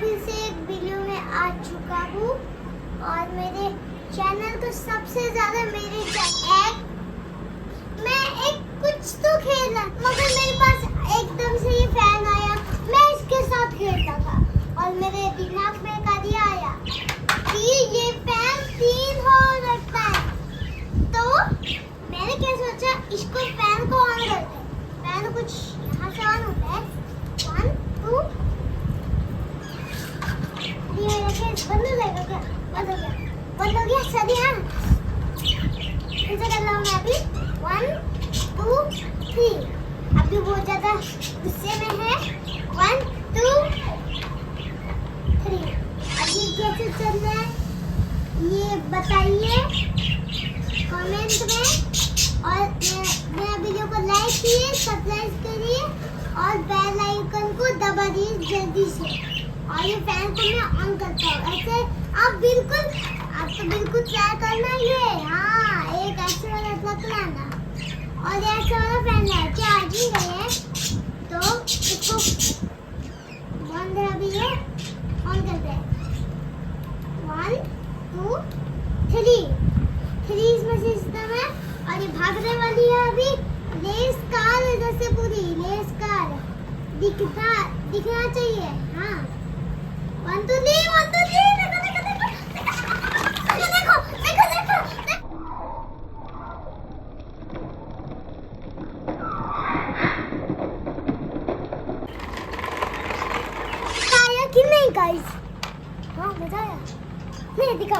फिर से एक वीडियो में आ चुका हूँ और मेरे चैनल को सबसे ज्यादा मैं एक कुछ तो खेला मगर मेरे पास एकदम से ये फैन आया, मैं इसके साथ खेलता था और मेरे दिमाग में एक आइडिया आया कि ये फैन 3 हो सकता है। तो मैंने क्या सोचा, इसको फैन को ऑन करते हैं। फैन कुछ यहाँ से ऑन होता है, 1 2 ये बंद हो जाएगा क्या? बंद हो गया सही। हाँ इसे कर रहा हूँ मैं अभी 1 2 3। अभी बहुत ज्यादा गुस्से में है। 1 2 3। अभी कैसे चल रहा है ये बताइए कमेंट में, और मेरा वीडियो को लाइक कीजिए, सब्सक्राइब करिए और बेल आइकन को दबा दीजिए जल्दी से। और ये फैन को मैं ऑन करता हूँ। ऐसे आप तो बिल्कुल ट्राई करना ये। हाँ एक ऐसे वाला प्लग लाना और ऐसे वाला फैन है क्या आज ही गए हैं तो इसको बंद है अभी, ये ऑन करते हैं। 1 2 3 इसमें सिस्टम है और ये भागने वाली है अभी। रेस कार इधर से पूरी रेस कार दिखना चाहिए। हाँ 1 2 3 1 2 3। देखो आया कि नहीं गाइस? हाँ मजा आया। नहीं दिखा